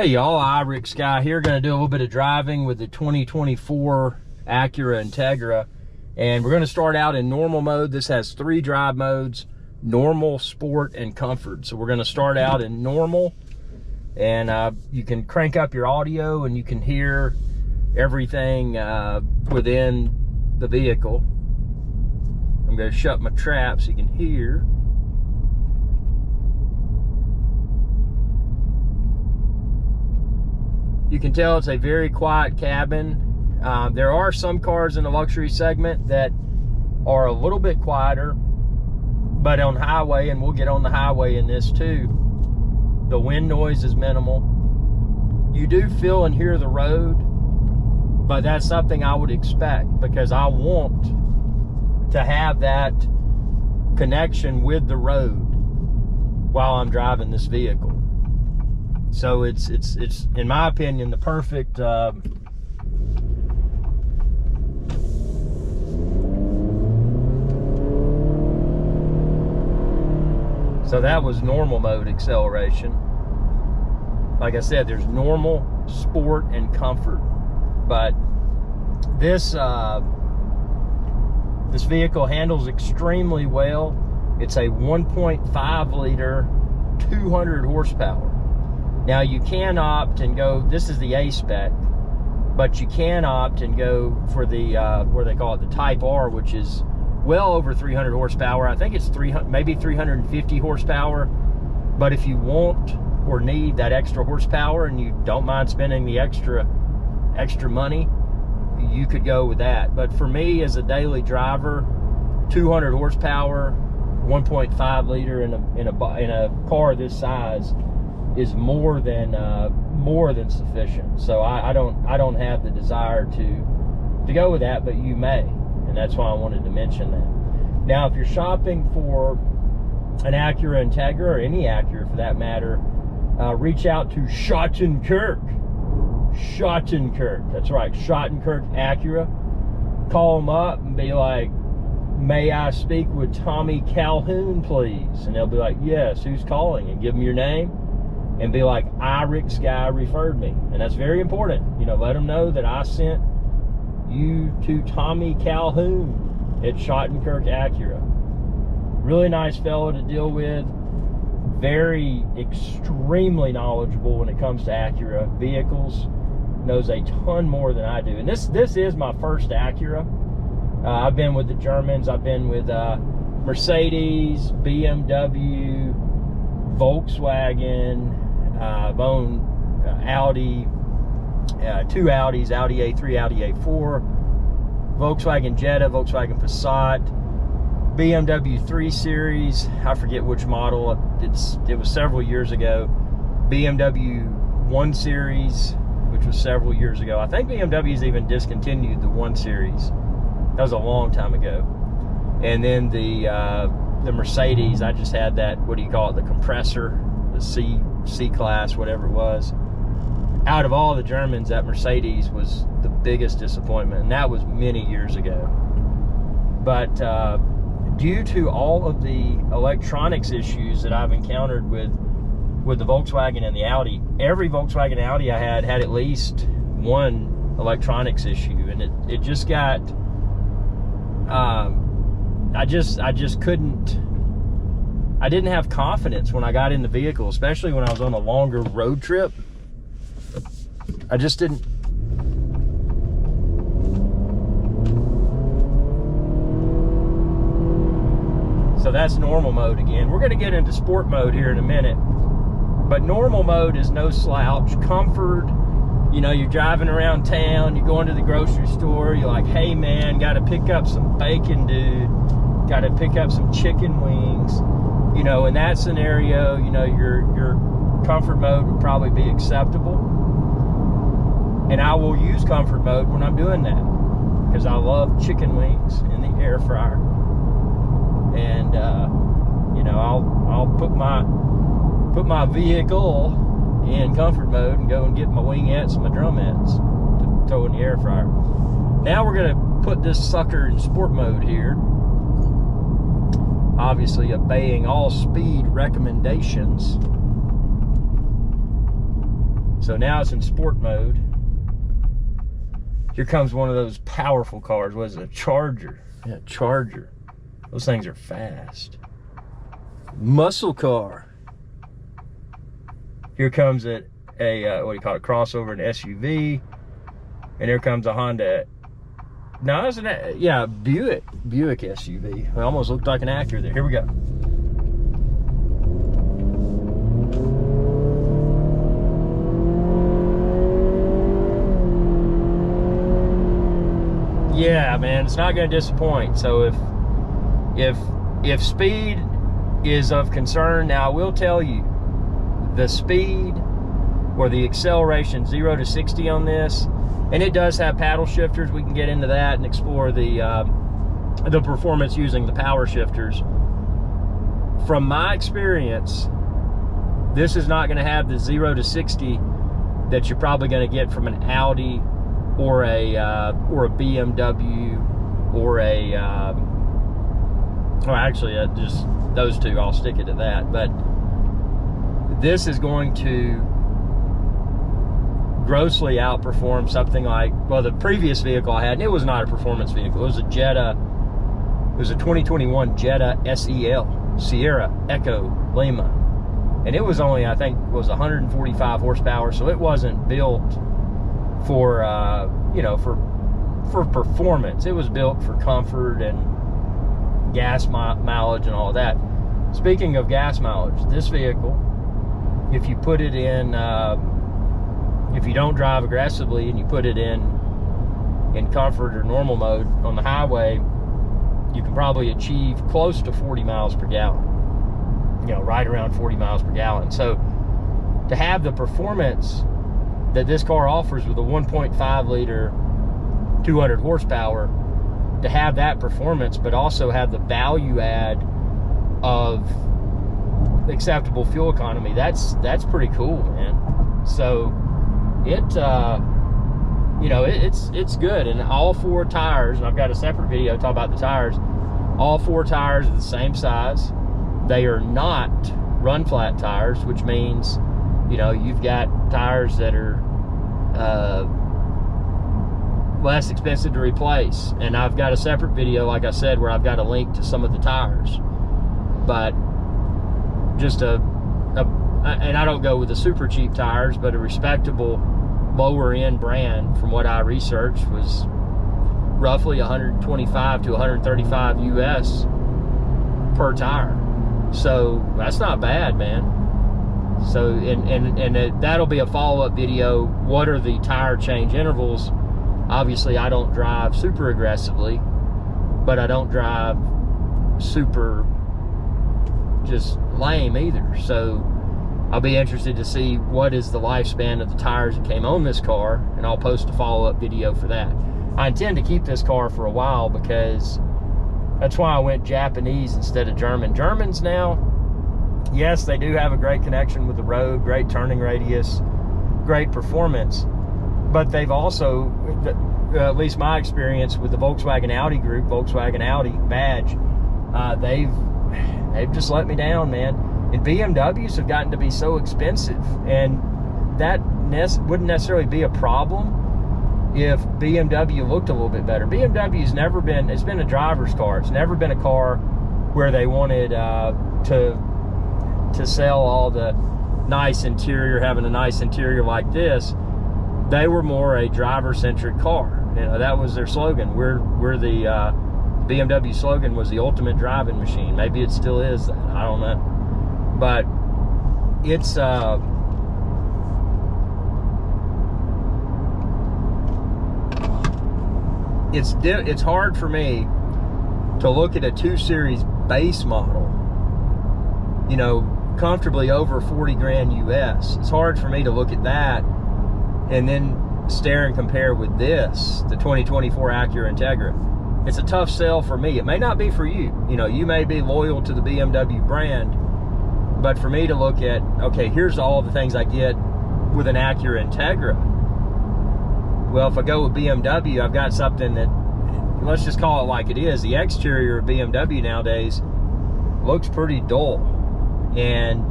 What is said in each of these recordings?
Hey y'all, Rick Sky here. Going to do a little bit of driving with the 2024 Acura Integra, and we're going to start out in normal mode. This has 3 drive modes: normal, sport, and comfort. So we're going to start out in normal, and you can crank up your audio and you can hear everything within the vehicle. I'm going to shut my trap so you can hear. You can tell it's a very quiet cabin. There are some cars in the luxury segment that are a little bit quieter, but on highway, and we'll get on the highway in this too, the wind noise is minimal. You do feel and hear the road, but that's something I would expect because I want to have that connection with the road while I'm driving this vehicle. So it's in my opinion the perfect so that was normal mode acceleration. Like I said, there's normal, sport, and comfort. But this this vehicle handles extremely well. It's a 1.5 liter, 200 horsepower. Now you can opt and go, this is the A-Spec, but you can opt and go for the, what they call it, the Type R, which is well over 300 horsepower. I think it's 300, maybe 350 horsepower. But if you want or need that extra horsepower and you don't mind spending the extra money, you could go with that. But for me as a daily driver, 200 horsepower, 1.5 liter in a car this size is more than sufficient. So I don't have the desire to go with that, but you may, and that's why I wanted to mention that. Now, if you're shopping for an Acura Integra, or any Acura for that matter, reach out to Schottenkirk. That's right, Schottenkirk Acura. Call them up and be like, may I speak with Tommy Calhoun, please? And they'll be like, yes, who's calling? And give them your name. And be like, Rick Sky referred me. And that's very important. You know, let them know that I sent you to Tommy Calhoun at Schottenkirk Acura. Really nice fellow to deal with. Very, extremely knowledgeable when it comes to Acura vehicles. Knows a ton more than I do. And this is my first Acura. I've been with the Germans. I've been with Mercedes, BMW, Volkswagen. I've owned Audi, 2 Audis, Audi A3, Audi A4, Volkswagen Jetta, Volkswagen Passat, BMW 3 Series, I forget which model, it was several years ago, BMW 1 Series, which was several years ago. I think BMW's even discontinued the 1 Series. That was a long time ago. And then the Mercedes, I just had that, what do you call it, the compressor, the C-Class, whatever it was. Out of all the Germans, that Mercedes was the biggest disappointment, and that was many years ago. But due to all of the electronics issues that I've encountered with the Volkswagen and the Audi, every Volkswagen Audi I had at least one electronics issue, and it just got I just couldn't, I didn't have confidence when I got in the vehicle, especially when I was on a longer road trip. I just didn't. So that's normal mode again. We're going to get into sport mode here in a minute. But normal mode is no slouch. Comfort, you know, you're driving around town, you're going to the grocery store, you're like, hey man, got to pick up some bacon, dude. Got to pick up some chicken wings. You know, in that scenario, you know, your comfort mode would probably be acceptable. And I will use comfort mode when I'm doing that because I love chicken wings in the air fryer. And you know, I'll put my vehicle in comfort mode and go and get my wingettes and my drumettes to throw in the air fryer. Now we're gonna put this sucker in sport mode here. Obviously obeying all speed recommendations. So now it's in sport mode. Here comes one of those powerful cars. What is it? A Charger. Yeah, Charger. Those things are fast. Muscle car. Here comes a what do you call it? Crossover, an SUV. And here comes a Honda. No, it's Buick SUV. It almost looked like an Acura there. Here we go. Yeah, man, it's not going to disappoint. So if speed is of concern, now I will tell you, the speed or the acceleration 0 to 60 on this, and it does have paddle shifters. We can get into that and explore the performance using the power shifters. From my experience, this is not going to have the 0 to 60 that you're probably going to get from an Audi or a BMW or just those two. I'll stick it to that. But this is going to grossly outperform something like, well, the previous vehicle I had, and it was not a performance vehicle. It was a Jetta. It was a 2021 Jetta SEL, Sierra Echo Lima, and it was only, I think, was 145 horsepower. So it wasn't built for for performance. It was built for comfort and gas mileage and all that. Speaking of gas mileage, this vehicle, if you put it in, if you don't drive aggressively and you put it in comfort or normal mode on the highway, you can probably achieve close to 40 miles per gallon. Right around 40 miles per gallon. So to have the performance that this car offers with a 1.5 liter 200 horsepower, to have that performance but also have the value add of acceptable fuel economy, that's pretty cool, man. So it's good. And all four tires, and I've got a separate video talking about the tires, all four tires are the same size. They are not run flat tires, which means you've got tires that are less expensive to replace. And I've got a separate video, like I said, where I've got a link to some of the tires. But just and I don't go with the super cheap tires, but a respectable lower end brand, from what I researched, was roughly 125 to 135 US per tire. So that's not bad, man. So and that'll be a follow-up video. What are the tire change intervals? Obviously, I don't drive super aggressively, but I don't drive super just lame either. So I'll be interested to see what is the lifespan of the tires that came on this car, and I'll post a follow-up video for that. I intend to keep this car for a while, because that's why I went Japanese instead of German. Germans now, yes, they do have a great connection with the road, great turning radius, great performance, but they've also, at least my experience with the Volkswagen Audi group, Volkswagen Audi badge, they've just let me down, man. And BMWs have gotten to be so expensive, and that wouldn't necessarily be a problem if BMW looked a little bit better. BMW's never been, it's been a driver's car. It's never been a car where they wanted to sell all the nice interior, having a nice interior like this. They were more a driver-centric car. That was their slogan. We're the BMW slogan was the ultimate driving machine. Maybe it still is that. I don't know. But it's hard for me to look at a 2 Series base model, comfortably over 40 grand US. It's hard for me to look at that and then stare and compare with this, the 2024 Acura Integra. It's a tough sell for me. It may not be for you. You may be loyal to the BMW brand, but for me to look at, okay, here's all the things I get with an Acura Integra. Well, if I go with BMW, I've got something that, let's just call it like it is. The exterior of BMW nowadays looks pretty dull. And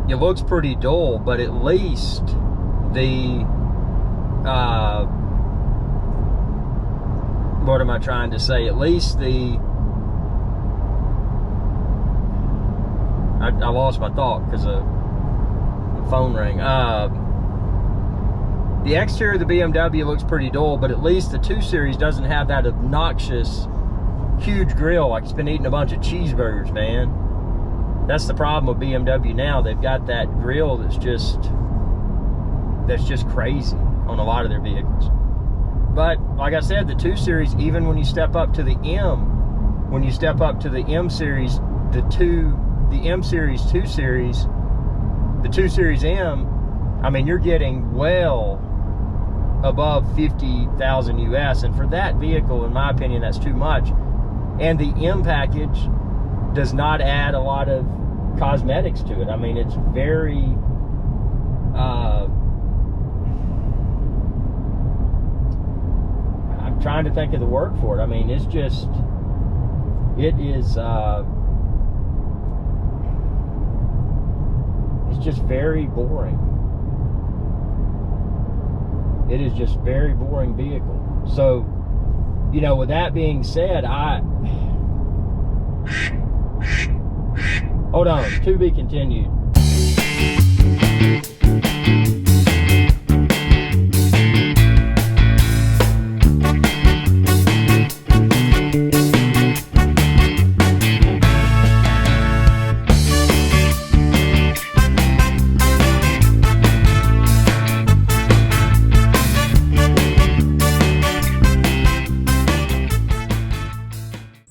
it looks pretty dull, but at least the what am I trying to say? At least the I lost my thought because the phone rang. The exterior of the BMW looks pretty dull, but at least the 2 Series doesn't have that obnoxious huge grill like it's been eating a bunch of cheeseburgers, man. That's the problem with BMW now. They've got that grill that's just crazy on a lot of their vehicles. But like I said, the 2 Series, even when you step up to the M, when you step up to the M Series, the M Series, 2 Series, the 2 Series M, I mean, you're getting well above 50,000 US, and for that vehicle, in my opinion, that's too much. And the M package does not add a lot of cosmetics to it. I mean, it's very I'm trying to think of the word for it. I mean, it's just, it is it's just very boring. It is just very boring vehicle. So, you know, with that being said, hold on, to be continued.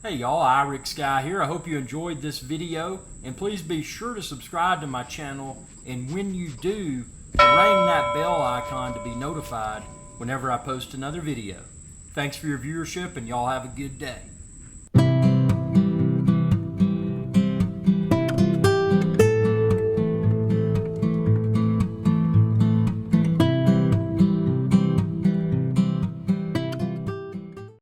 Hey y'all, Irix Guy here. I hope you enjoyed this video, and please be sure to subscribe to my channel, and when you do, ring that bell icon to be notified whenever I post another video. Thanks for your viewership, and y'all have a good day.